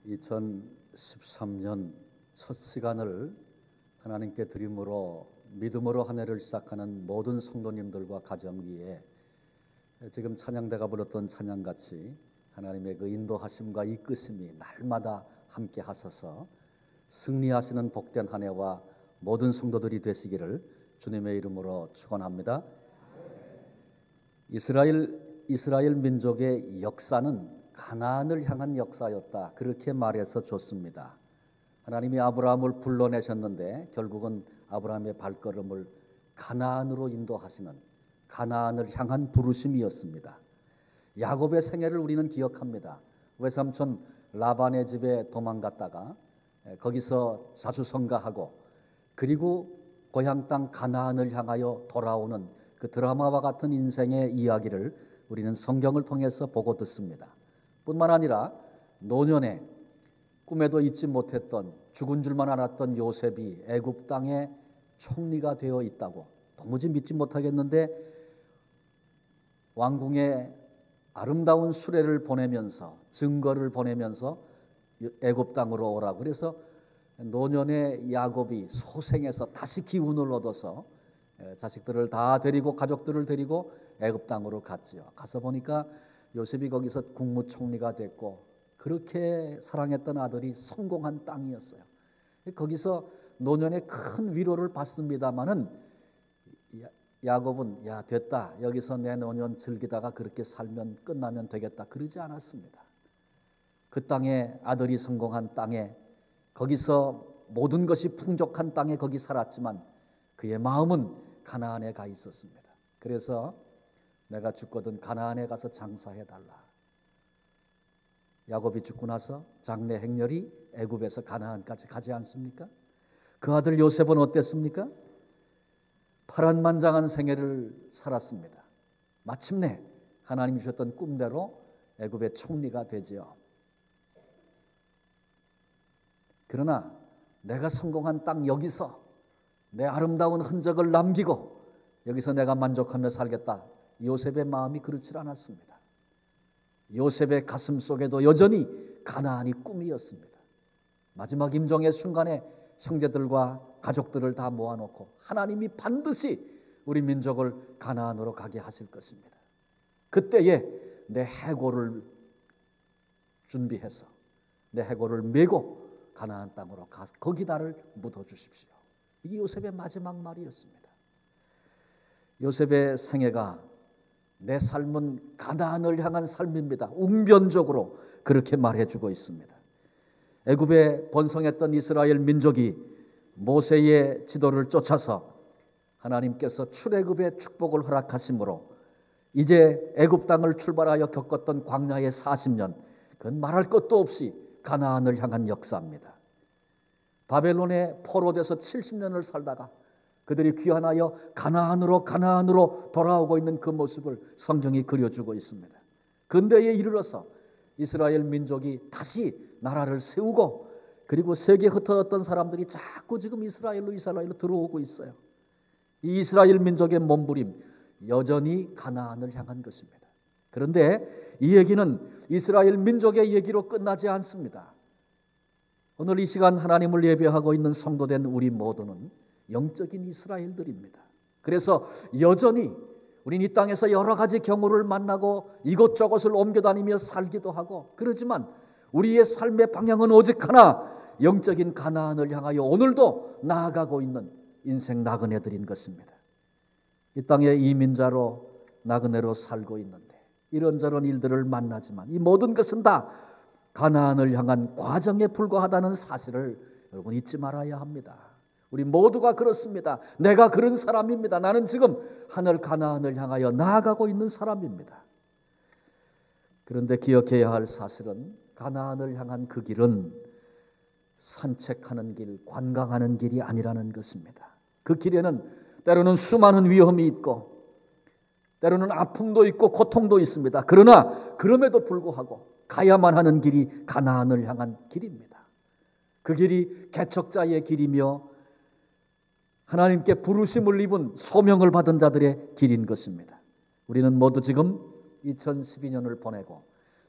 2013년 첫 시간을 하나님께 드림으로 믿음으로 한 해를 시작하는 모든 성도님들과 가정 위에 지금 찬양대가 불렀던 찬양같이 하나님의 그 인도하심과 이끄심이 날마다 함께 하셔서 승리하시는 복된 한 해와 모든 성도들이 되시기를 주님의 이름으로 축원합니다. 이스라엘 민족의 역사는 가나안을 향한 역사였다, 그렇게 말해서 좋습니다. 하나님이 아브라함을 불러내셨는데 결국은 아브라함의 발걸음을 가나안으로 인도하시는, 가나안을 향한 부르심이었습니다. 야곱의 생애를 우리는 기억합니다. 외삼촌 라반의 집에 도망갔다가 거기서 자주성가하고 그리고 고향 땅 가나안을 향하여 돌아오는 그 드라마와 같은 인생의 이야기를 우리는 성경을 통해서 보고 듣습니다. 뿐만 아니라 노년에 꿈에도 잊지 못했던, 죽은 줄만 알았던 요셉이 애굽 땅의 총리가 되어 있다고 도무지 믿지 못하겠는데 왕궁에 아름다운 수레를 보내면서, 증거를 보내면서 애굽 땅으로 오라고, 그래서 노년의 야곱이 소생해서 다시 기운을 얻어서 자식들을 다 데리고, 가족들을 데리고 애굽 땅으로 갔지요. 가서 보니까 요셉이 거기서 국무총리가 됐고 그렇게 사랑했던 아들이 성공한 땅이었어요. 거기서 노년에 큰 위로를 받습니다마는 야곱은 야 됐다, 여기서 내 노년 즐기다가 그렇게 살면 끝나면 되겠다, 그러지 않았습니다. 그 땅에, 아들이 성공한 땅에, 거기서 모든 것이 풍족한 땅에 거기 살았지만 그의 마음은 가나안에 가 있었습니다. 그래서 내가 죽거든 가나안에 가서 장사해달라. 야곱이 죽고 나서 장래 행렬이 애굽에서 가나안까지 가지 않습니까? 그 아들 요셉은 어땠습니까? 파란만장한 생애를 살았습니다. 마침내 하나님이 주셨던 꿈대로 애굽의 총리가 되지요. 그러나 내가 성공한 땅 여기서 내 아름다운 흔적을 남기고 여기서 내가 만족하며 살겠다, 요셉의 마음이 그렇지 않았습니다. 요셉의 가슴 속에도 여전히 가나안이 꿈이었습니다. 마지막 임종의 순간에 형제들과 가족들을 다 모아놓고 하나님이 반드시 우리 민족을 가나안으로 가게 하실 것입니다. 그때에 내 해골을 준비해서 내 해골을 메고 가나안 땅으로 가, 거기 나를 묻어주십시오. 이게 요셉의 마지막 말이었습니다. 요셉의 생애가 내 삶은 가나안을 향한 삶입니다, 웅변적으로 그렇게 말해주고 있습니다. 애굽에 번성했던 이스라엘 민족이 모세의 지도를 쫓아서 하나님께서 출애굽의 축복을 허락하심으로 이제 애굽 땅을 출발하여 겪었던 광야의 40년, 그건 말할 것도 없이 가나안을 향한 역사입니다. 바벨론에 포로돼서 70년을 살다가 그들이 귀환하여 가나안으로 돌아오고 있는 그 모습을 성경이 그려주고 있습니다. 근대에 이르러서 이스라엘 민족이 다시 나라를 세우고 그리고 세계에 흩어졌던 사람들이 자꾸 지금 이스라엘로 들어오고 있어요. 이 이스라엘 민족의 몸부림 여전히 가나안을 향한 것입니다. 그런데 이 얘기는 이스라엘 민족의 얘기로 끝나지 않습니다. 오늘 이 시간 하나님을 예배하고 있는 성도된 우리 모두는 영적인 이스라엘들입니다. 그래서 여전히 우리는 이 땅에서 여러 가지 경우를 만나고 이곳저곳을 옮겨다니며 살기도 하고 그러지만 우리의 삶의 방향은 오직 하나, 영적인 가나안을 향하여 오늘도 나아가고 있는 인생 나그네들인 것입니다. 이 땅의 이민자로 나그네로 살고 있는데 이런저런 일들을 만나지만 이 모든 것은 다 가나안을 향한 과정에 불과하다는 사실을 여러분 잊지 말아야 합니다. 우리 모두가 그렇습니다. 내가 그런 사람입니다. 나는 지금 하늘 가나안을 향하여 나아가고 있는 사람입니다. 그런데 기억해야 할 사실은 가나안을 향한 그 길은 산책하는 길, 관광하는 길이 아니라는 것입니다. 그 길에는 때로는 수많은 위험이 있고 때로는 아픔도 있고 고통도 있습니다. 그러나 그럼에도 불구하고 가야만 하는 길이 가나안을 향한 길입니다. 그 길이 개척자의 길이며 하나님께 부르심을 입은 소명을 받은 자들의 길인 것입니다. 우리는 모두 지금 2012년을 보내고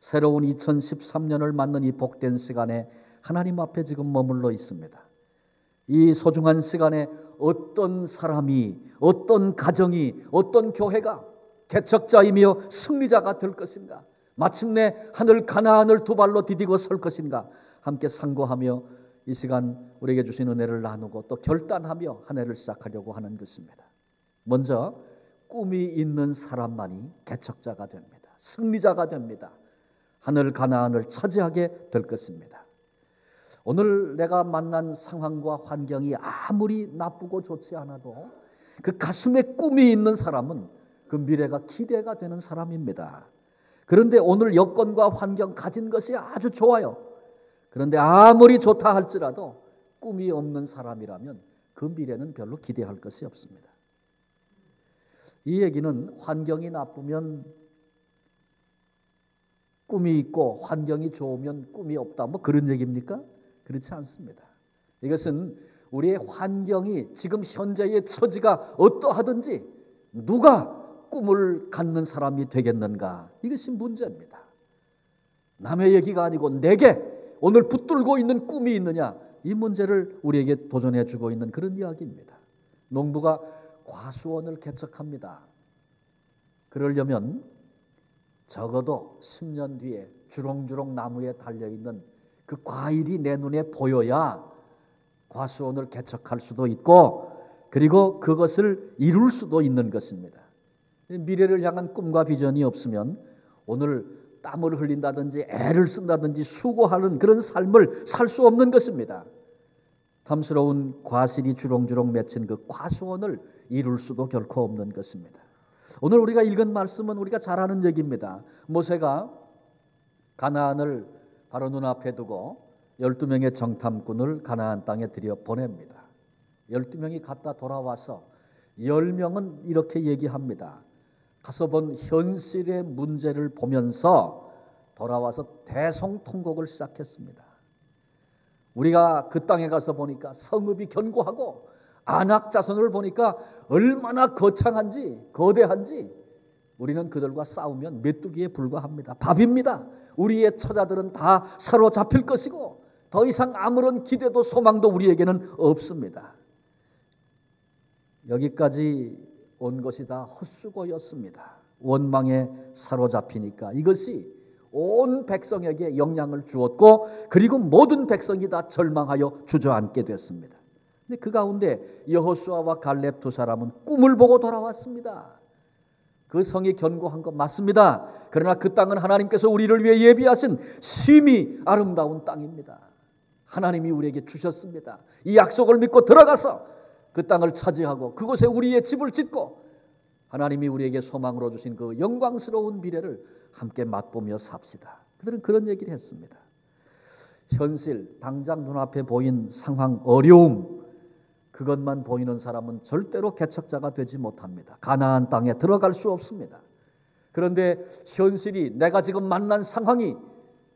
새로운 2013년을 맞는 이 복된 시간에 하나님 앞에 지금 머물러 있습니다. 이 소중한 시간에 어떤 사람이, 어떤 가정이, 어떤 교회가 개척자이며 승리자가 될 것인가? 마침내 하늘 가나안을 두 발로 디디고 설 것인가? 함께 상고하며 이 시간 우리에게 주신 은혜를 나누고 또 결단하며 한 해를 시작하려고 하는 것입니다. 먼저 꿈이 있는 사람만이 개척자가 됩니다. 승리자가 됩니다. 하늘 가나안을 차지하게 될 것입니다. 오늘 내가 만난 상황과 환경이 아무리 나쁘고 좋지 않아도 그 가슴에 꿈이 있는 사람은 그 미래가 기대가 되는 사람입니다. 그런데 오늘 여건과 환경 가진 것이 아주 좋아요. 그런데 아무리 좋다 할지라도 꿈이 없는 사람이라면 그 미래는 별로 기대할 것이 없습니다. 이 얘기는 환경이 나쁘면 꿈이 있고 환경이 좋으면 꿈이 없다, 뭐 그런 얘기입니까? 그렇지 않습니다. 이것은 우리의 환경이 지금 현재의 처지가 어떠하든지 누가 꿈을 갖는 사람이 되겠는가, 이것이 문제입니다. 남의 얘기가 아니고 내게 오늘 붙들고 있는 꿈이 있느냐, 이 문제를 우리에게 도전해 주고 있는 그런 이야기입니다. 농부가 과수원을 개척합니다. 그러려면 적어도 10년 뒤에 주렁주렁 나무에 달려있는 그 과일이 내 눈에 보여야 과수원을 개척할 수도 있고 그리고 그것을 이룰 수도 있는 것입니다. 미래를 향한 꿈과 비전이 없으면 오늘 땀을 흘린다든지 애를 쓴다든지 수고하는 그런 삶을 살 수 없는 것입니다. 탐스러운 과실이 주렁주렁 맺힌 그 과수원을 이룰 수도 결코 없는 것입니다. 오늘 우리가 읽은 말씀은 우리가 잘 아는 얘기입니다. 모세가 가나안을 바로 눈앞에 두고 12명의 정탐꾼을 가나안 땅에 들여보냅니다. 12명이 갔다 돌아와서 10명은 이렇게 얘기합니다. 가서 본 현실의 문제를 보면서 돌아와서 대성통곡을 시작했습니다. 우리가 그 땅에 가서 보니까 성읍이 견고하고 안악 자손을 보니까 얼마나 거창한지 거대한지 우리는 그들과 싸우면 메뚜기에 불과합니다. 밥입니다. 우리의 처자들은 다 사로잡힐 것이고 더 이상 아무런 기대도 소망도 우리에게는 없습니다. 여기까지 온 것이 다 헛수고였습니다. 원망에 사로잡히니까 이것이 온 백성에게 영향을 주었고 그리고 모든 백성이 다 절망하여 주저앉게 됐습니다. 근데 그 가운데 여호수아와 갈렙 두 사람은 꿈을 보고 돌아왔습니다. 그 성이 견고한 것 맞습니다. 그러나 그 땅은 하나님께서 우리를 위해 예비하신 심히 아름다운 땅입니다. 하나님이 우리에게 주셨습니다. 이 약속을 믿고 들어가서 그 땅을 차지하고 그곳에 우리의 집을 짓고 하나님이 우리에게 소망으로 주신 그 영광스러운 미래를 함께 맛보며 삽시다. 그들은 그런 얘기를 했습니다. 현실, 당장 눈앞에 보인 상황, 어려움, 그것만 보이는 사람은 절대로 개척자가 되지 못합니다. 가나안 땅에 들어갈 수 없습니다. 그런데 현실이, 내가 지금 만난 상황이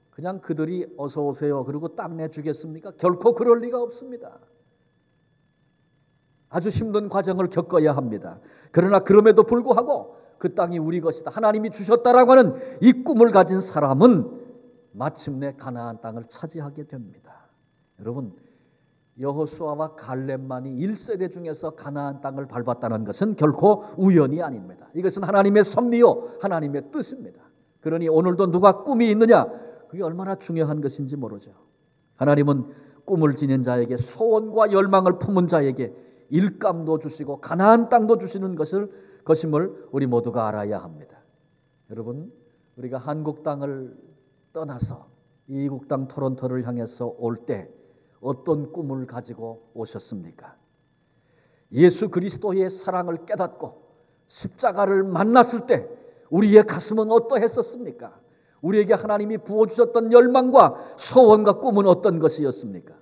그냥 그들이 어서 오세요 그리고 땅 내주겠습니까? 결코 그럴 리가 없습니다. 아주 힘든 과정을 겪어야 합니다. 그러나 그럼에도 불구하고 그 땅이 우리 것이다, 하나님이 주셨다라고 하는 이 꿈을 가진 사람은 마침내 가나안 땅을 차지하게 됩니다. 여러분, 여호수아와 갈렙만이 1세대 중에서 가나안 땅을 밟았다는 것은 결코 우연이 아닙니다. 이것은 하나님의 섭리요 하나님의 뜻입니다. 그러니 오늘도 누가 꿈이 있느냐, 그게 얼마나 중요한 것인지 모르죠. 하나님은 꿈을 지닌 자에게, 소원과 열망을 품은 자에게 일감도 주시고 가나안 땅도 주시는 것임을 우리 모두가 알아야 합니다. 여러분, 우리가 한국 땅을 떠나서 이국 땅 토론토를 향해서 올 때 어떤 꿈을 가지고 오셨습니까? 예수 그리스도의 사랑을 깨닫고 십자가를 만났을 때 우리의 가슴은 어떠했었습니까? 우리에게 하나님이 부어주셨던 열망과 소원과 꿈은 어떤 것이었습니까?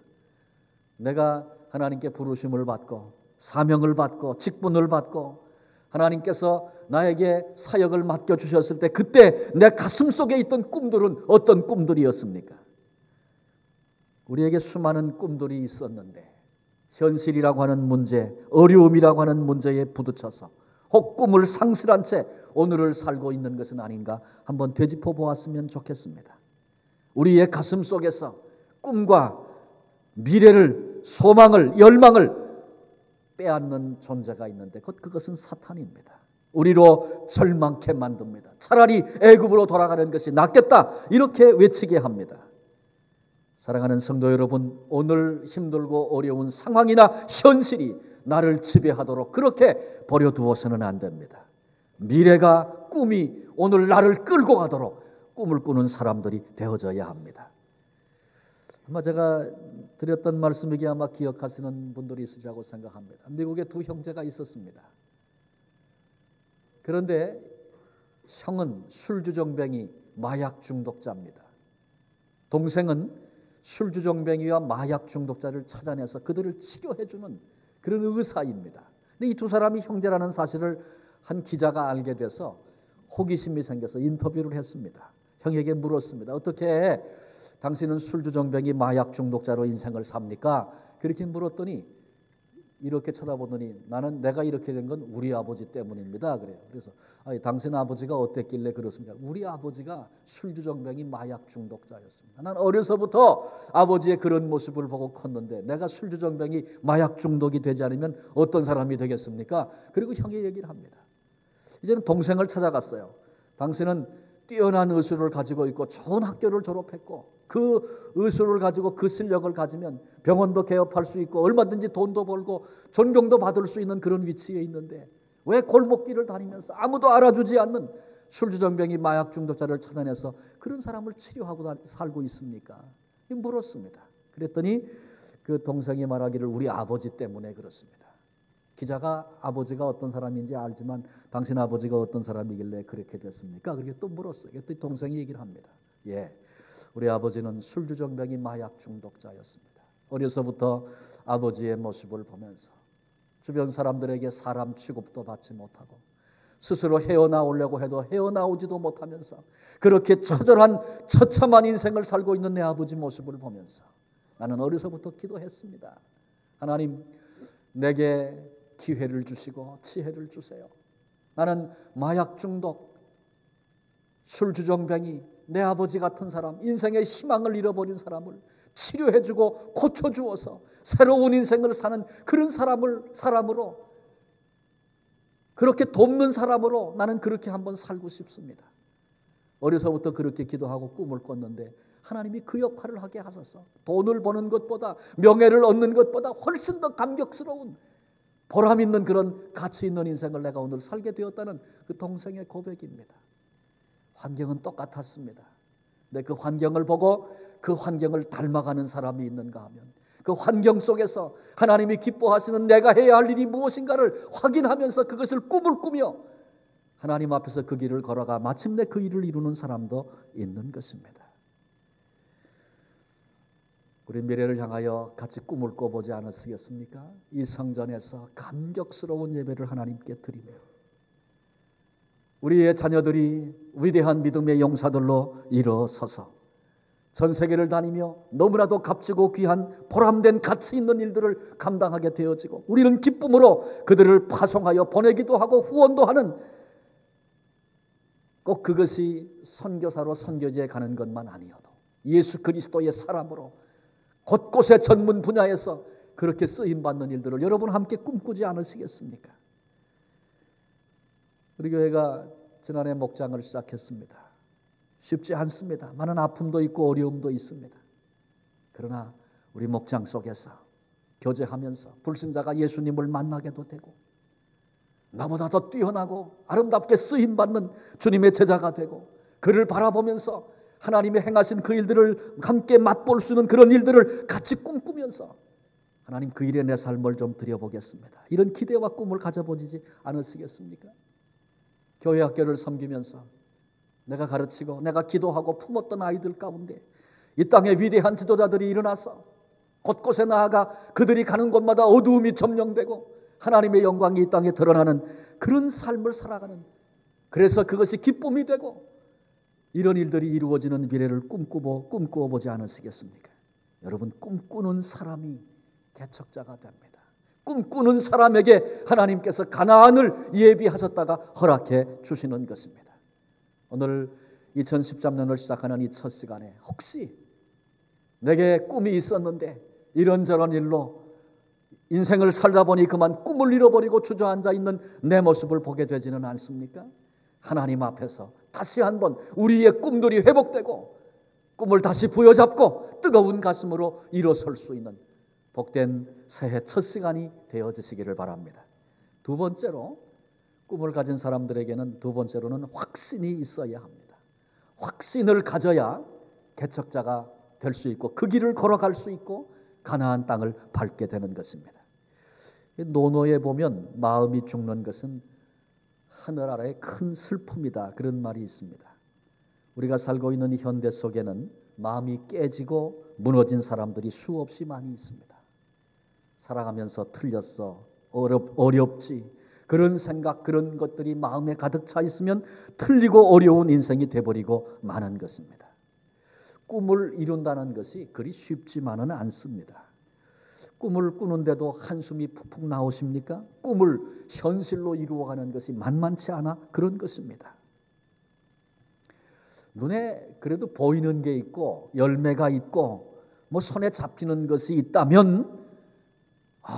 내가 하나님께 부르심을 받고 사명을 받고 직분을 받고 하나님께서 나에게 사역을 맡겨주셨을 때 그때 내 가슴 속에 있던 꿈들은 어떤 꿈들이었습니까? 우리에게 수많은 꿈들이 있었는데 현실이라고 하는 문제, 어려움이라고 하는 문제에 부딪혀서 혹 꿈을 상실한 채 오늘을 살고 있는 것은 아닌가 한번 되짚어 보았으면 좋겠습니다. 우리의 가슴 속에서 꿈과 미래를, 소망을, 열망을 빼앗는 존재가 있는데 그것은 사탄입니다. 우리로 절망케 만듭니다. 차라리 애굽으로 돌아가는 것이 낫겠다 이렇게 외치게 합니다. 사랑하는 성도 여러분, 오늘 힘들고 어려운 상황이나 현실이 나를 지배하도록 그렇게 버려두어서는 안 됩니다. 미래가, 꿈이 오늘 나를 끌고 가도록 꿈을 꾸는 사람들이 되어져야 합니다. 아마 제가 드렸던 말씀이기 아마 기억하시는 분들이 있으리라고 생각합니다. 미국에 두 형제가 있었습니다. 그런데 형은 술주정뱅이 마약 중독자입니다. 동생은 술주정뱅이와 마약 중독자를 찾아내서 그들을 치료해주는 그런 의사입니다. 근데 이 두 사람이 형제라는 사실을 한 기자가 알게 돼서 호기심이 생겨서 인터뷰를 했습니다. 형에게 물었습니다. 어떻게 당신은 술주정뱅이 마약 중독자로 인생을 삽니까? 그렇게 물었더니 이렇게 쳐다보더니 나는 내가 이렇게 된 건 우리 아버지 때문입니다. 그래요. 그래서 당신 아버지가 어땠길래 그렇습니까? 우리 아버지가 술주정뱅이 마약 중독자였습니다. 난 어려서부터 아버지의 그런 모습을 보고 컸는데 내가 술주정뱅이 마약 중독이 되지 않으면 어떤 사람이 되겠습니까? 그리고 형이 얘기를 합니다. 이제는 동생을 찾아갔어요. 당신은 뛰어난 의술을 가지고 있고 좋은 학교를 졸업했고 그 의술을 가지고 그 실력을 가지면 병원도 개업할 수 있고 얼마든지 돈도 벌고 존경도 받을 수 있는 그런 위치에 있는데 왜 골목길을 다니면서 아무도 알아주지 않는 술주정뱅이 마약 중독자를 찾아내서 그런 사람을 치료하고 살고 있습니까? 물었습니다. 그랬더니 그 동생이 말하기를 우리 아버지 때문에 그렇습니다. 기자가 아버지가 어떤 사람인지 알지만 당신 아버지가 어떤 사람이길래 그렇게 됐습니까? 그렇게 또 물었어요. 그랬더니 동생이 얘기를 합니다. 예, 우리 아버지는 술주정뱅이 마약 중독자였습니다. 어려서부터 아버지의 모습을 보면서 주변 사람들에게 사람 취급도 받지 못하고 스스로 헤어나오려고 해도 헤어나오지도 못하면서 그렇게 처절한 처참한 인생을 살고 있는 내 아버지 모습을 보면서 나는 어려서부터 기도했습니다. 하나님, 내게 기회를 주시고 지혜를 주세요. 나는 마약 중독, 술주정뱅이, 내 아버지 같은 사람, 인생의 희망을 잃어버린 사람을 치료해주고 고쳐주어서 새로운 인생을 사는 그런 사람으로 그렇게 돕는 사람으로 나는 그렇게 한번 살고 싶습니다. 어려서부터 그렇게 기도하고 꿈을 꿨는데 하나님이 그 역할을 하게 하셔서 돈을 버는 것보다 명예를 얻는 것보다 훨씬 더 감격스러운 보람 있는 그런 가치 있는 인생을 내가 오늘 살게 되었다는 그 동생의 고백입니다. 환경은 똑같았습니다. 근데 그 환경을 보고 그 환경을 닮아가는 사람이 있는가 하면 그 환경 속에서 하나님이 기뻐하시는 내가 해야 할 일이 무엇인가를 확인하면서 그것을 꿈을 꾸며 하나님 앞에서 그 길을 걸어가 마침내 그 일을 이루는 사람도 있는 것입니다. 우리 미래를 향하여 같이 꿈을 꿔보지 않으시겠습니까? 이 성전에서 감격스러운 예배를 하나님께 드리며 우리의 자녀들이 위대한 믿음의 용사들로 일어서서 전 세계를 다니며 너무나도 값지고 귀한 보람된 가치 있는 일들을 감당하게 되어지고 우리는 기쁨으로 그들을 파송하여 보내기도 하고 후원도 하는 꼭 그것이 선교사로 선교지에 가는 것만 아니어도 예수 그리스도의 사람으로 곳곳의 전문 분야에서 그렇게 쓰임받는 일들을 여러분 함께 꿈꾸지 않으시겠습니까? 우리 교회가 지난해 목장을 시작했습니다. 쉽지 않습니다. 많은 아픔도 있고 어려움도 있습니다. 그러나 우리 목장 속에서 교제하면서 불신자가 예수님을 만나게도 되고 나보다 더 뛰어나고 아름답게 쓰임받는 주님의 제자가 되고 그를 바라보면서 하나님이 행하신 그 일들을 함께 맛볼 수 있는 그런 일들을 같이 꿈꾸면서 하나님 그 일에 내 삶을 좀 드려보겠습니다. 이런 기대와 꿈을 가져보지 않으시겠습니까? 교회 학교를 섬기면서 내가 가르치고 내가 기도하고 품었던 아이들 가운데 이 땅의 위대한 지도자들이 일어나서 곳곳에 나아가 그들이 가는 곳마다 어두움이 점령되고 하나님의 영광이 이 땅에 드러나는 그런 삶을 살아가는, 그래서 그것이 기쁨이 되고 이런 일들이 이루어지는 미래를 꿈꾸어 보지 않으시겠습니까? 여러분, 꿈꾸는 사람이 개척자가 됩니다. 꿈꾸는 사람에게 하나님께서 가나안을 예비하셨다가 허락해 주시는 것입니다. 오늘 2013년을 시작하는 이 첫 시간에 혹시 내게 꿈이 있었는데 이런저런 일로 인생을 살다 보니 그만 꿈을 잃어버리고 주저앉아 있는 내 모습을 보게 되지는 않습니까? 하나님 앞에서 다시 한번 우리의 꿈들이 회복되고 꿈을 다시 부여잡고 뜨거운 가슴으로 일어설 수 있는 복된 새해 첫 시간이 되어지시기를 바랍니다. 두 번째로, 꿈을 가진 사람들에게는 두 번째로는 확신이 있어야 합니다. 확신을 가져야 개척자가 될 수 있고 그 길을 걸어갈 수 있고 가나안 땅을 밟게 되는 것입니다. 논어에 보면 마음이 죽는 것은 하늘 아래의 큰 슬픔이다, 그런 말이 있습니다. 우리가 살고 있는 현대 속에는 마음이 깨지고 무너진 사람들이 수없이 많이 있습니다. 살아가면서 틀렸어, 어렵지, 그런 생각, 그런 것들이 마음에 가득 차 있으면 틀리고 어려운 인생이 돼버리고 마는 것입니다. 꿈을 이룬다는 것이 그리 쉽지만은 않습니다. 꿈을 꾸는데도 한숨이 푹푹 나오십니까? 꿈을 현실로 이루어가는 것이 만만치 않아 그런 것입니다. 눈에 그래도 보이는 게 있고 열매가 있고 뭐 손에 잡히는 것이 있다면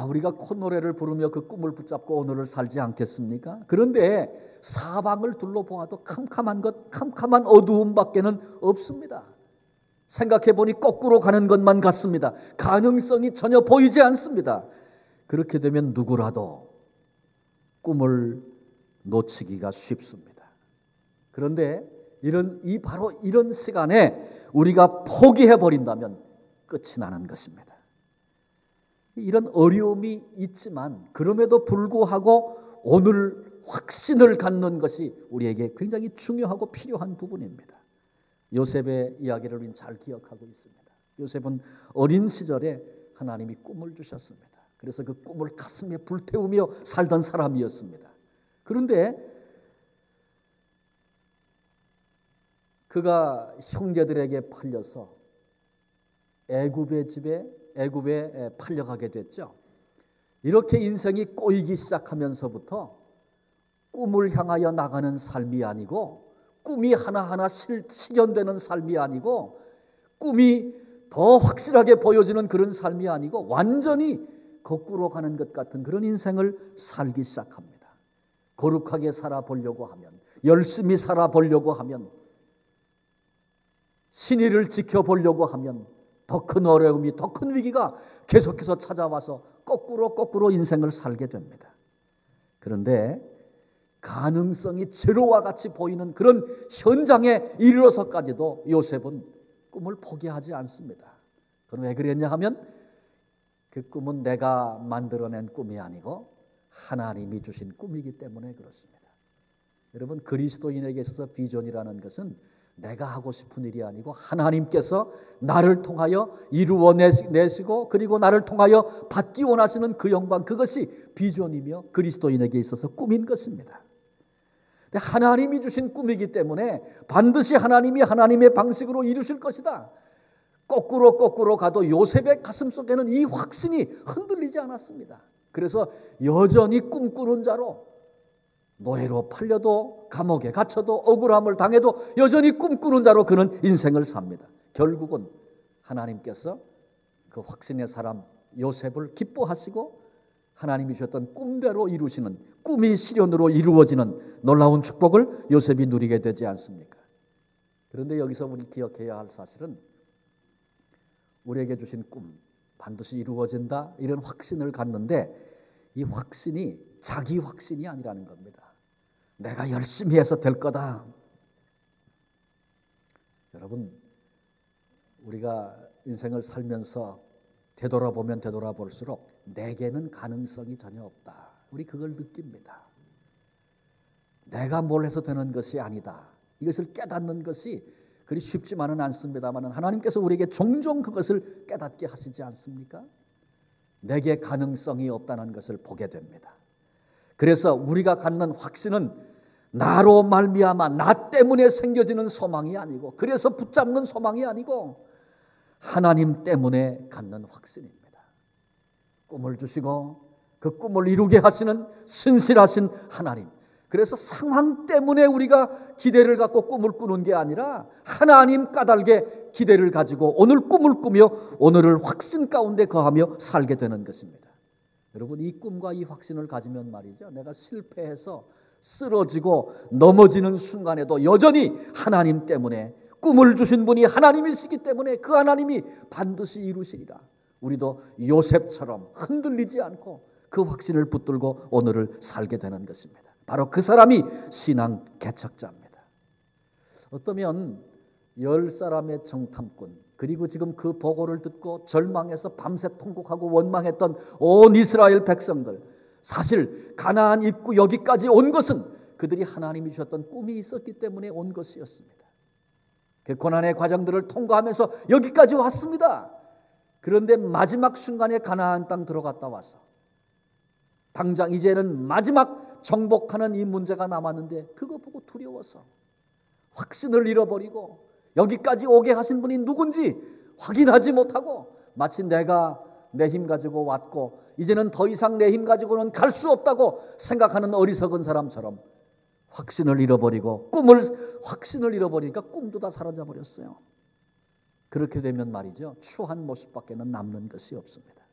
우리가 콧노래를 부르며 그 꿈을 붙잡고 오늘을 살지 않겠습니까? 그런데 사방을 둘러보아도 캄캄한 어두움밖에는 없습니다. 생각해보니 거꾸로 가는 것만 같습니다. 가능성이 전혀 보이지 않습니다. 그렇게 되면 누구라도 꿈을 놓치기가 쉽습니다. 그런데 바로 이런 시간에 우리가 포기해버린다면 끝이 나는 것입니다. 이런 어려움이 있지만 그럼에도 불구하고 오늘 확신을 갖는 것이 우리에게 굉장히 중요하고 필요한 부분입니다. 요셉의 이야기를 우리는 잘 기억하고 있습니다. 요셉은 어린 시절에 하나님이 꿈을 주셨습니다. 그래서 그 꿈을 가슴에 불태우며 살던 사람이었습니다. 그런데 그가 형제들에게 팔려서 애굽에 팔려가게 됐죠. 이렇게 인생이 꼬이기 시작하면서부터 꿈을 향하여 나가는 삶이 아니고 꿈이 하나하나 실현되는 삶이 아니고 꿈이 더 확실하게 보여지는 그런 삶이 아니고 완전히 거꾸로 가는 것 같은 그런 인생을 살기 시작합니다. 거룩하게 살아보려고 하면, 열심히 살아보려고 하면, 신의를 지켜보려고 하면 더 큰 어려움이, 더 큰 위기가 계속해서 찾아와서 거꾸로 인생을 살게 됩니다. 그런데 가능성이 제로와 같이 보이는 그런 현장에 이르러서까지도 요셉은 꿈을 포기하지 않습니다. 그건 왜 그랬냐 하면 그 꿈은 내가 만들어낸 꿈이 아니고 하나님이 주신 꿈이기 때문에 그렇습니다. 여러분, 그리스도인에게 있어서 비전이라는 것은 내가 하고 싶은 일이 아니고 하나님께서 나를 통하여 이루어내시고 그리고 나를 통하여 받기 원하시는 그 영광, 그것이 비전이며 그리스도인에게 있어서 꿈인 것입니다. 하나님이 주신 꿈이기 때문에 반드시 하나님이 하나님의 방식으로 이루실 것이다. 거꾸로 가도 요셉의 가슴 속에는 이 확신이 흔들리지 않았습니다. 그래서 여전히 꿈꾸는 자로 노예로 팔려도 감옥에 갇혀도 억울함을 당해도 여전히 꿈꾸는 자로 그는 인생을 삽니다. 결국은 하나님께서 그 확신의 사람 요셉을 기뻐하시고 하나님이 주셨던 꿈대로 이루시는, 꿈이 실현으로 이루어지는 놀라운 축복을 요셉이 누리게 되지 않습니까? 그런데 여기서 우리 기억해야 할 사실은 우리에게 주신 꿈 반드시 이루어진다, 이런 확신을 갖는데 이 확신이 자기 확신이 아니라는 겁니다. 내가 열심히 해서 될 거다. 여러분, 우리가 인생을 살면서 되돌아보면 되돌아볼수록 내게는 가능성이 전혀 없다. 우리 그걸 느낍니다. 내가 뭘 해서 되는 것이 아니다. 이것을 깨닫는 것이 그리 쉽지만은 않습니다만 하나님께서 우리에게 종종 그것을 깨닫게 하시지 않습니까? 내게 가능성이 없다는 것을 보게 됩니다. 그래서 우리가 갖는 확신은 나로 말미암아 나 때문에 생겨지는 소망이 아니고, 그래서 붙잡는 소망이 아니고 하나님 때문에 갖는 확신입니다. 꿈을 주시고 그 꿈을 이루게 하시는 신실하신 하나님. 그래서 상황 때문에 우리가 기대를 갖고 꿈을 꾸는 게 아니라 하나님 까닭에 기대를 가지고 오늘 꿈을 꾸며 오늘을 확신 가운데 거하며 살게 되는 것입니다. 여러분, 이 꿈과 이 확신을 가지면 말이죠, 내가 실패해서 쓰러지고 넘어지는 순간에도 여전히 하나님 때문에, 꿈을 주신 분이 하나님이시기 때문에 그 하나님이 반드시 이루시리라. 우리도 요셉처럼 흔들리지 않고 그 확신을 붙들고 오늘을 살게 되는 것입니다. 바로 그 사람이 신앙 개척자입니다. 어떠면 10사람의 정탐꾼, 그리고 지금 그 보고를 듣고 절망해서 밤새 통곡하고 원망했던 온 이스라엘 백성들, 사실 가나안 입구 여기까지 온 것은 그들이 하나님이 주셨던 꿈이 있었기 때문에 온 것이었습니다. 그 고난의 과정들을 통과하면서 여기까지 왔습니다. 그런데 마지막 순간에 가나안 땅 들어갔다 와서 당장 이제는 마지막 정복하는 이 문제가 남았는데 그거 보고 두려워서 확신을 잃어버리고 여기까지 오게 하신 분이 누군지 확인하지 못하고 마치 내가 내 힘 가지고 왔고 이제는 더 이상 내 힘 가지고는 갈 수 없다고 생각하는 어리석은 사람처럼 확신을 잃어버리고 확신을 잃어버리니까 꿈도 다 사라져 버렸어요. 그렇게 되면 말이죠, 추한 모습밖에는 남는 것이 없습니다.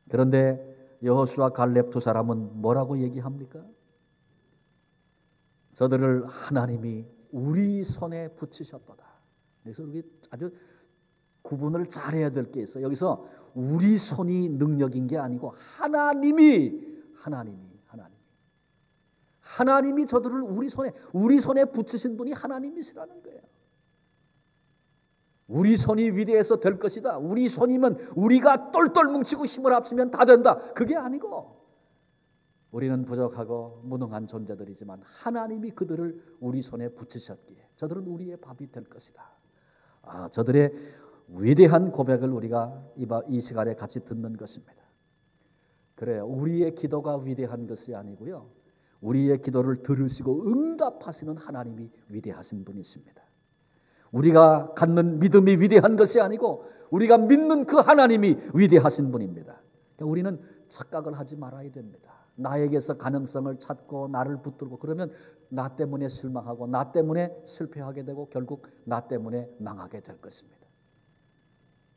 그런데 여호수아 갈렙 두 사람은 뭐라고 얘기합니까? 저들을 하나님이 우리 손에 붙이셨도다. 그래서 우리 아주 구분을 잘해야 될 게 있어요. 여기서 우리 손이 능력인 게 아니고 하나님이 저들을 우리 손에 붙이신 분이 하나님이시라는 거예요. 우리 손이 위대해서 될 것이다. 우리 손이면 우리가 똘똘 뭉치고 힘을 합치면 다 된다. 그게 아니고 우리는 부족하고 무능한 존재들이지만 하나님이 그들을 우리 손에 붙이셨기에 저들은 우리의 밥이 될 것이다. 저들의 위대한 고백을 우리가 이 시간에 같이 듣는 것입니다. 그래요. 우리의 기도가 위대한 것이 아니고요, 우리의 기도를 들으시고 응답하시는 하나님이 위대하신 분이십니다. 우리가 갖는 믿음이 위대한 것이 아니고 우리가 믿는 그 하나님이 위대하신 분입니다. 그러니까 우리는 착각을 하지 말아야 됩니다. 나에게서 가능성을 찾고 나를 붙들고 그러면 나 때문에 실망하고 나 때문에 실패하게 되고 결국 나 때문에 망하게 될 것입니다.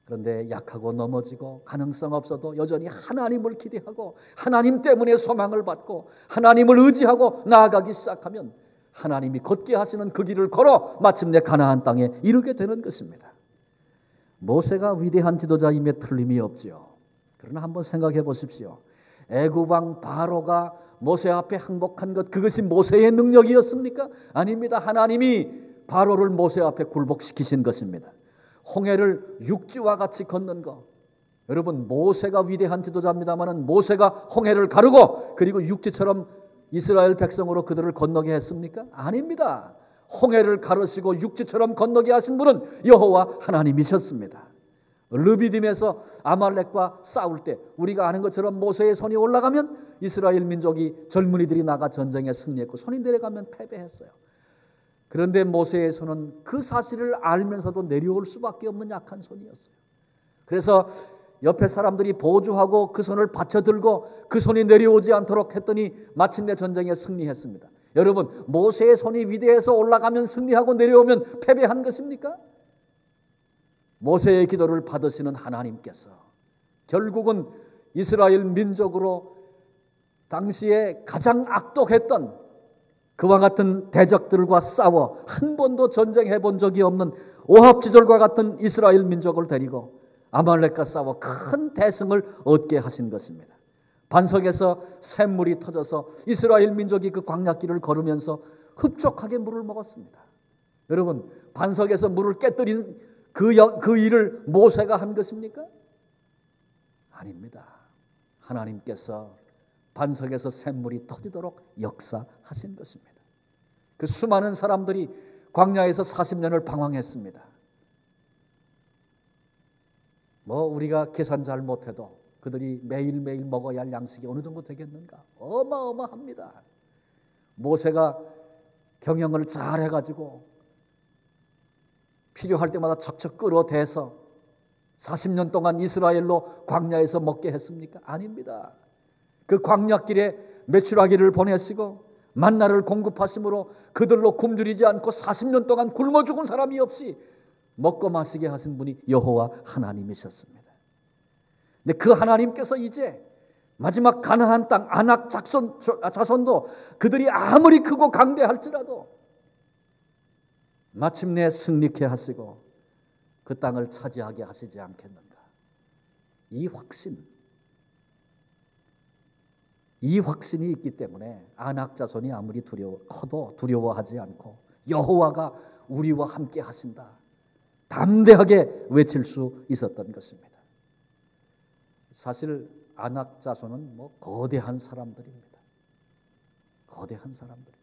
그런데 약하고 넘어지고 가능성 없어도 여전히 하나님을 기대하고 하나님 때문에 소망을 받고 하나님을 의지하고 나아가기 시작하면 하나님이 걷게 하시는 그 길을 걸어 마침내 가나안 땅에 이르게 되는 것입니다. 모세가 위대한 지도자임에 틀림이 없지요. 그러나 한번 생각해 보십시오. 애굽 왕 바로가 모세 앞에 항복한 것, 그것이 모세의 능력이었습니까? 아닙니다. 하나님이 바로를 모세 앞에 굴복시키신 것입니다. 홍해를 육지와 같이 걷는 것, 여러분, 모세가 위대한 지도자입니다마는 모세가 홍해를 가르고 그리고 육지처럼 이스라엘 백성으로 그들을 건너게 했습니까? 아닙니다. 홍해를 가르시고 육지처럼 건너게 하신 분은 여호와 하나님이셨습니다. 르비딤에서 아말렉과 싸울 때 우리가 아는 것처럼 모세의 손이 올라가면 이스라엘 민족이 젊은이들이 나가 전쟁에 승리했고 손이 내려가면 패배했어요. 그런데 모세의 손은 그 사실을 알면서도 내려올 수밖에 없는 약한 손이었어요. 그래서 옆에 사람들이 보조하고 그 손을 받쳐들고 그 손이 내려오지 않도록 했더니 마침내 전쟁에 승리했습니다. 여러분, 모세의 손이 위대해서 올라가면 승리하고 내려오면 패배한 것입니까? 모세의 기도를 받으시는 하나님께서 결국은 이스라엘 민족으로 당시에 가장 악독했던 그와 같은 대적들과 싸워 한 번도 전쟁해 본 적이 없는 오합지졸과 같은 이스라엘 민족을 데리고 아말렉과 싸워 큰 대승을 얻게 하신 것입니다. 반석에서 샘물이 터져서 이스라엘 민족이 그 광야길을 걸으면서 흡족하게 물을 먹었습니다. 여러분, 반석에서 물을 깨뜨린 그 일을 모세가 한 것입니까? 아닙니다. 하나님께서 반석에서 샘물이 터지도록 역사하신 것입니다. 그 수많은 사람들이 광야에서 40년을 방황했습니다. 우리가 계산 잘 못해도 그들이 매일매일 먹어야 할 양식이 어느 정도 되겠는가? 어마어마합니다. 모세가 경영을 잘 해가지고 필요할 때마다 척척 끌어대서 40년 동안 이스라엘로 광야에서 먹게 했습니까? 아닙니다. 그 광야길에 메추라기를 보내시고 만나를 공급하심으로 그들로 굶주리지 않고 40년 동안 굶어 죽은 사람이 없이 먹고 마시게 하신 분이 여호와 하나님이셨습니다. 근데 그 하나님께서 이제 마지막 가나안 땅 아낙 자손도 그들이 아무리 크고 강대할지라도 마침내 승리케 하시고 그 땅을 차지하게 하시지 않겠는가. 이 확신이 있기 때문에 아낙 자손이 아무리 커도 두려워하지 않고 여호와가 우리와 함께 하신다, 담대하게 외칠 수 있었던 것입니다. 사실 아낙 자손은 거대한 사람들입니다. 거대한 사람들입니다.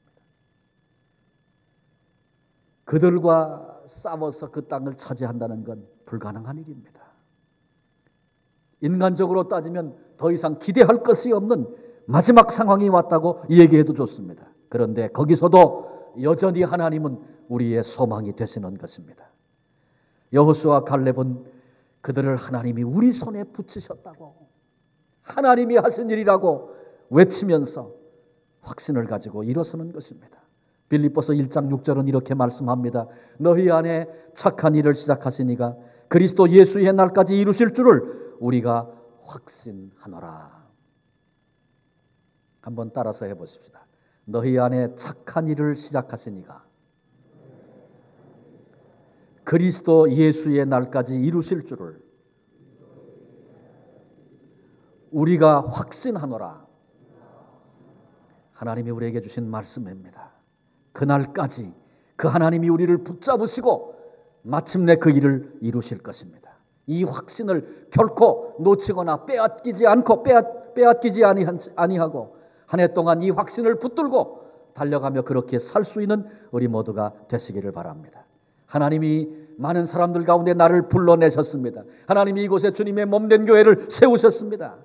그들과 싸워서 그 땅을 차지한다는 건 불가능한 일입니다. 인간적으로 따지면 더 이상 기대할 것이 없는 마지막 상황이 왔다고 얘기해도 좋습니다. 그런데 거기서도 여전히 하나님은 우리의 소망이 되시는 것입니다. 여호수아 갈렙은 그들을 하나님이 우리 손에 붙이셨다고, 하나님이 하신 일이라고 외치면서 확신을 가지고 일어서는 것입니다. 빌립보서 1장 6절은 이렇게 말씀합니다. 너희 안에 착한 일을 시작하시니가 그리스도 예수의 날까지 이루실 줄을 우리가 확신하노라. 한번 따라서 해보십시다. 너희 안에 착한 일을 시작하시니가 그리스도 예수의 날까지 이루실 줄을 우리가 확신하노라. 하나님이 우리에게 주신 말씀입니다. 그날까지 그 하나님이 우리를 붙잡으시고 마침내 그 일을 이루실 것입니다. 이 확신을 결코 놓치거나 빼앗기지 아니하고 한 해 동안 이 확신을 붙들고 달려가며 그렇게 살 수 있는 우리 모두가 되시기를 바랍니다. 하나님이 많은 사람들 가운데 나를 불러내셨습니다. 하나님이 이곳에 주님의 몸된 교회를 세우셨습니다.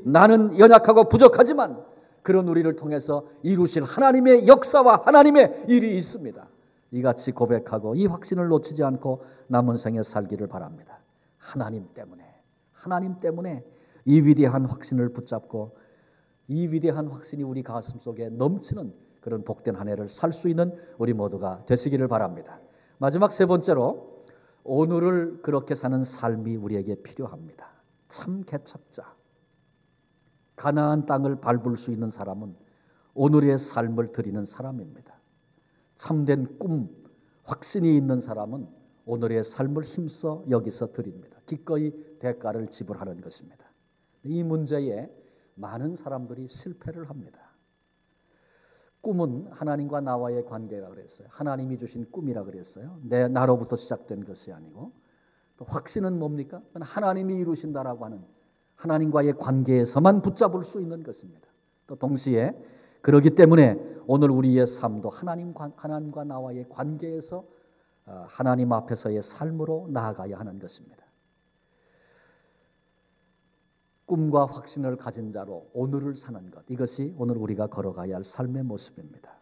나는 연약하고 부족하지만 그런 우리를 통해서 이루실 하나님의 역사와 하나님의 일이 있습니다. 이같이 고백하고 이 확신을 놓치지 않고 남은 생에 살기를 바랍니다. 하나님 때문에 이 위대한 확신을 붙잡고 이 위대한 확신이 우리 가슴 속에 넘치는 그런 복된 한 해를 살 수 있는 우리 모두가 되시기를 바랍니다. 마지막 세 번째로 오늘을 그렇게 사는 삶이 우리에게 필요합니다. 참 개척자. 가나안 땅을 밟을 수 있는 사람은 오늘의 삶을 드리는 사람입니다. 참된 꿈, 확신이 있는 사람은 오늘의 삶을 힘써 여기서 드립니다. 기꺼이 대가를 지불하는 것입니다. 이 문제에 많은 사람들이 실패를 합니다. 꿈은 하나님과 나와의 관계라 그랬어요. 하나님이 주신 꿈이라 그랬어요. 나로부터 시작된 것이 아니고, 또 확신은 뭡니까? 하나님이 이루신다라고 하는 하나님과의 관계에서만 붙잡을 수 있는 것입니다. 또 동시에 그렇기 때문에 오늘 우리의 삶도 하나님과 나와의 관계에서 하나님 앞에서의 삶으로 나아가야 하는 것입니다. 꿈과 확신을 가진 자로 오늘을 사는 것, 이것이 오늘 우리가 걸어가야 할 삶의 모습입니다.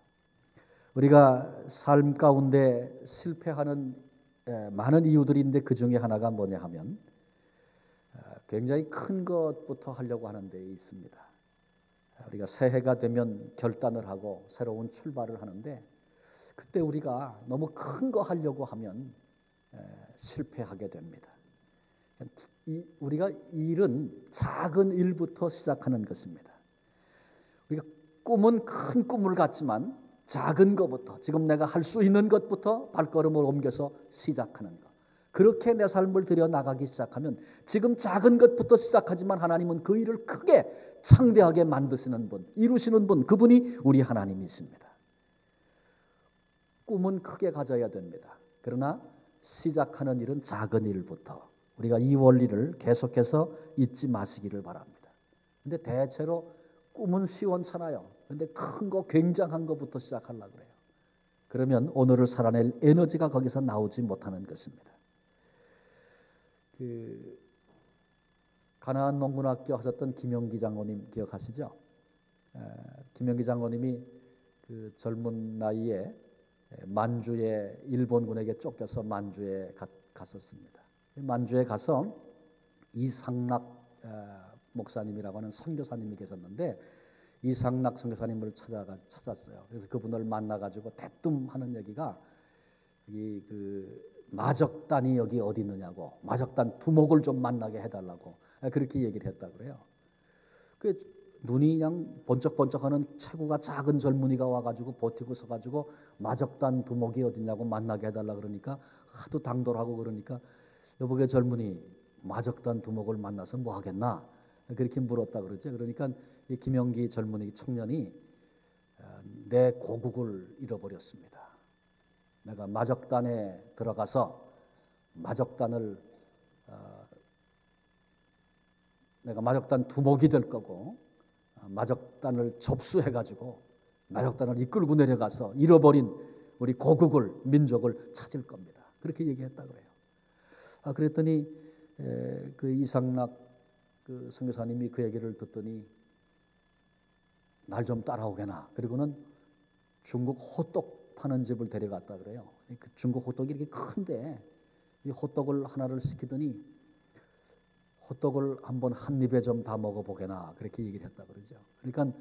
우리가 삶 가운데 실패하는 많은 이유들이 있는데 그 중에 하나가 뭐냐 하면 굉장히 큰 것부터 하려고 하는 데 있습니다. 우리가 새해가 되면 결단을 하고 새로운 출발을 하는데 그때 우리가 너무 큰 거 하려고 하면 실패하게 됩니다. 우리가 일은 작은 일부터 시작하는 것입니다. 우리가 꿈은 큰 꿈을 갖지만 작은 것부터, 지금 내가 할 수 있는 것부터 발걸음을 옮겨서 시작하는 것. 그렇게 내 삶을 들여나가기 시작하면 지금 작은 것부터 시작하지만 하나님은 그 일을 크게 창대하게 만드시는 분, 이루시는 분, 그분이 우리 하나님이십니다. 꿈은 크게 가져야 됩니다. 그러나 시작하는 일은 작은 일부터, 우리가 이 원리를 계속해서 잊지 마시기를 바랍니다. 근데 대체로 꿈은 시원찮아요. 근데 큰 거, 굉장한 것부터 시작하려고 그래요. 그러면 오늘을 살아낼 에너지가 거기서 나오지 못하는 것입니다. 가나안 농군학교 하셨던 김영기 장로님 기억하시죠? 김영기 장로님이 그 젊은 나이에 만주에 일본군에게 쫓겨서 만주에 갔었습니다. 만주에 가서 이상락 목사님이라고 하는 선교사님이 계셨는데 이상락 선교사님을 찾았어요. 그래서 그분을 만나가지고 대뜸 하는 얘기가 마적단이 여기 어디 있느냐고, 마적단 두목을 좀 만나게 해달라고 그렇게 얘기를 했다 그래요. 그 눈이 그냥 번쩍번쩍하는 체구가 작은 젊은이가 와가지고 버티고 서가지고 마적단 두목이 어디냐고 만나게 해달라 그러니까 하도 당돌하고 그러니까 여보게 젊은이 마적단 두목을 만나서 뭐 하겠나 그렇게 물었다 그러죠. 그러니까 이 김영기 젊은이 청년이 내 고국을 잃어버렸습니다. 내가 마적단에 들어가서 내가 마적단 두목이 될 거고 마적단을 접수해가지고 마적단을 이끌고 내려가서 잃어버린 우리 고국을 민족을 찾을 겁니다. 그렇게 얘기했다 그래요. 그랬더니 그 이상락 그 선교사님이 그 얘기를 듣더니 날 좀 따라오게나. 그리고는 중국 호떡 파는 집을 데려갔다 그래요. 그 중국 호떡이 이렇게 큰데 이 호떡을 하나를 시키더니 호떡을 한번 한 입에 좀 다 먹어보게나 그렇게 얘기를 했다 그러죠. 그러니까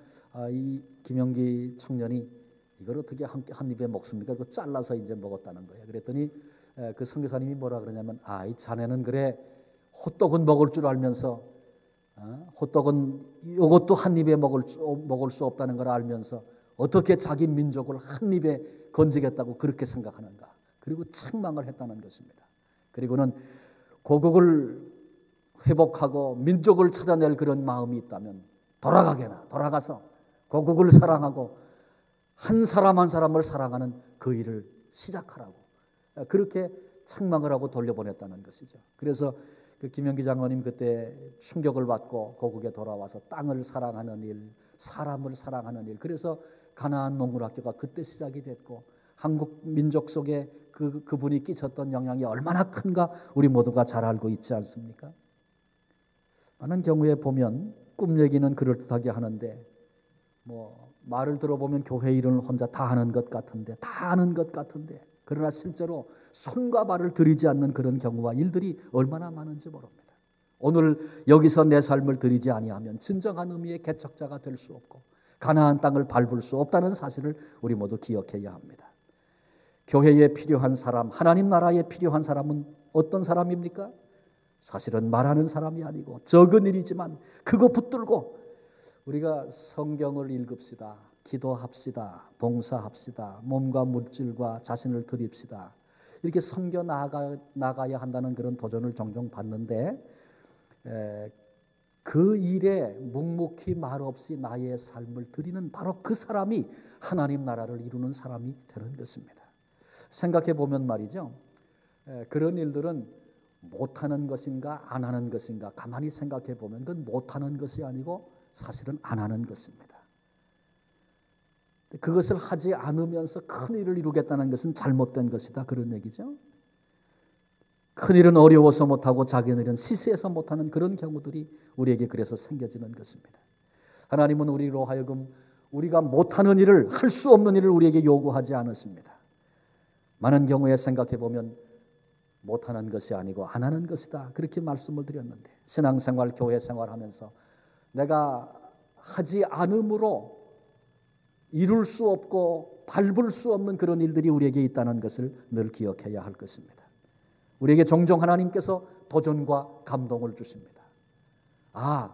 이 김영기 청년이 이걸 어떻게 한 입에 먹습니까? 그거 잘라서 이제 먹었다는 거예요. 그랬더니 그 선교사님이 뭐라 그러냐면 이 자네는 그래 호떡은 먹을 줄 알면서 호떡은 이것도 한 입에 먹을 수 없다는 걸 알면서 어떻게 자기 민족을 한 입에 건지겠다고 그렇게 생각하는가. 그리고 책망을 했다는 것입니다. 그리고는 고국을 회복하고 민족을 찾아낼 그런 마음이 있다면 돌아가서 고국을 사랑하고 한 사람 한 사람을 사랑하는 그 일을 시작하라고 그렇게 책망을 하고 돌려보냈다는 것이죠. 그래서 그 김영기 장로님 그때 충격을 받고 고국에 돌아와서 땅을 사랑하는 일, 사람을 사랑하는 일, 그래서 가나안 농구학교가 그때 시작이 됐고 한국 민족 속에 그분이 끼쳤던 영향이 얼마나 큰가 우리 모두가 잘 알고 있지 않습니까? 많은 경우에 보면 꿈 얘기는 그럴듯하게 하는데 말을 들어보면 교회 일은 혼자 다 하는 것 같은데 그러나 실제로 손과 발을 들이지 않는 그런 경우와 일들이 얼마나 많은지 모릅니다. 오늘 여기서 내 삶을 들이지 아니하면 진정한 의미의 개척자가 될 수 없고 가나안 땅을 밟을 수 없다는 사실을 우리 모두 기억해야 합니다. 교회에 필요한 사람, 하나님 나라에 필요한 사람은 어떤 사람입니까? 사실은 말하는 사람이 아니고 적은 일이지만 그거 붙들고 우리가 성경을 읽읍시다. 기도합시다. 봉사합시다. 몸과 물질과 자신을 드립시다. 이렇게 섬겨 나가야 한다는 그런 도전을 종종 받는데 그 일에 묵묵히 말없이 나의 삶을 드리는 바로 그 사람이 하나님 나라를 이루는 사람이 되는 것입니다. 생각해 보면 말이죠. 그런 일들은 못하는 것인가 안 하는 것인가 가만히 생각해 보면 그건 못하는 것이 아니고 사실은 안 하는 것입니다. 그것을 하지 않으면서 큰 일을 이루겠다는 것은 잘못된 것이다 그런 얘기죠. 큰 일은 어려워서 못하고 작은 일은 시시해서 못하는 그런 경우들이 우리에게 그래서 생겨지는 것입니다. 하나님은 우리로 하여금 우리가 못하는 일을 할 수 없는 일을 우리에게 요구하지 않으십니다. 많은 경우에 생각해 보면 못하는 것이 아니고 안 하는 것이다 그렇게 말씀을 드렸는데 신앙생활, 교회생활하면서 내가 하지 않음으로 이룰 수 없고 밟을 수 없는 그런 일들이 우리에게 있다는 것을 늘 기억해야 할 것입니다. 우리에게 종종 하나님께서 도전과 감동을 주십니다.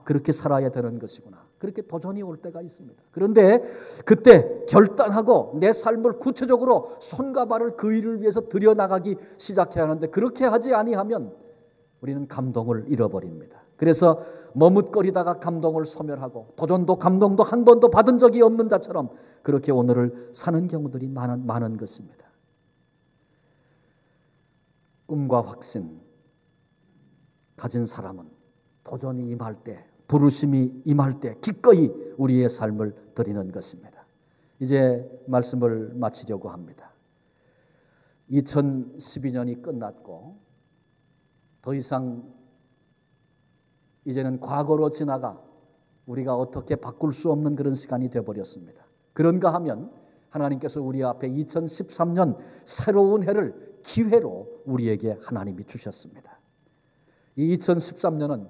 그렇게 살아야 되는 것이구나. 그렇게 도전이 올 때가 있습니다. 그런데 그때 결단하고 내 삶을 구체적으로 손과 발을 그 일을 위해서 들여나가기 시작해야 하는데 그렇게 하지 아니하면 우리는 감동을 잃어버립니다. 그래서 머뭇거리다가 감동을 소멸하고 도전도 감동도 한 번도 받은 적이 없는 자처럼 그렇게 오늘을 사는 경우들이 많은 것입니다. 꿈과 확신 가진 사람은 도전이 임할 때, 부르심이 임할 때 기꺼이 우리의 삶을 드리는 것입니다. 이제 말씀을 마치려고 합니다. 2012년이 끝났고 더 이상 이제는 과거로 지나가 우리가 어떻게 바꿀 수 없는 그런 시간이 되어버렸습니다. 그런가 하면 하나님께서 우리 앞에 2013년 새로운 해를 기회로 우리에게 하나님이 주셨습니다. 이 2013년은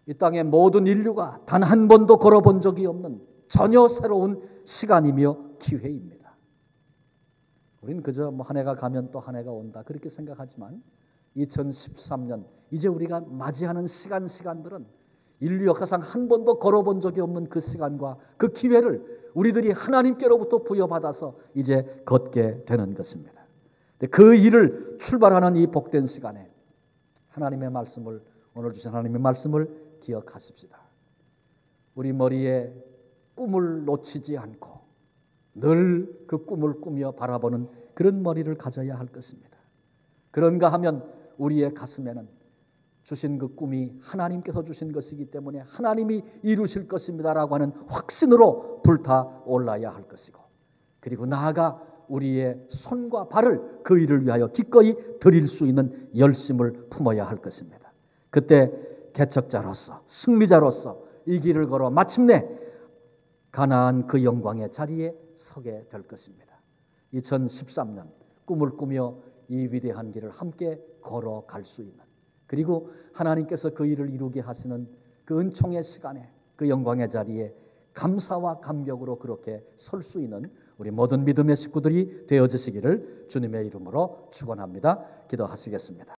이 땅의 모든 인류가 단 한 번도 걸어본 적이 없는 전혀 새로운 시간이며 기회입니다. 우린 그저 한 해가 가면 또 한 해가 온다 그렇게 생각하지만 2013년 이제 우리가 맞이하는 시간들은 인류 역사상 한 번도 걸어본 적이 없는 그 시간과 그 기회를 우리들이 하나님께로부터 부여받아서 이제 걷게 되는 것입니다. 그 일을 출발하는 이 복된 시간에 하나님의 말씀을, 오늘 주신 하나님의 말씀을 기억하십시다. 우리 머리에 꿈을 놓치지 않고 늘 그 꿈을 꾸며 바라보는 그런 머리를 가져야 할 것입니다. 그런가 하면 우리의 가슴에는 주신 그 꿈이 하나님께서 주신 것이기 때문에 하나님이 이루실 것입니다라고 하는 확신으로 불타올라야 할 것이고, 그리고 나아가 우리의 손과 발을 그 일을 위하여 기꺼이 드릴 수 있는 열심을 품어야 할 것입니다. 그때 개척자로서, 승리자로서 이 길을 걸어 마침내 가나안 그 영광의 자리에 서게 될 것입니다. 2013년 꿈을 꾸며 이 위대한 길을 함께 걸어갈 수 있는, 그리고 하나님께서 그 일을 이루게 하시는 그 은총의 시간에, 그 영광의 자리에 감사와 감격으로 그렇게 설 수 있는 우리 모든 믿음의 식구들이 되어지시기를 주님의 이름으로 축원합니다. 기도하시겠습니다.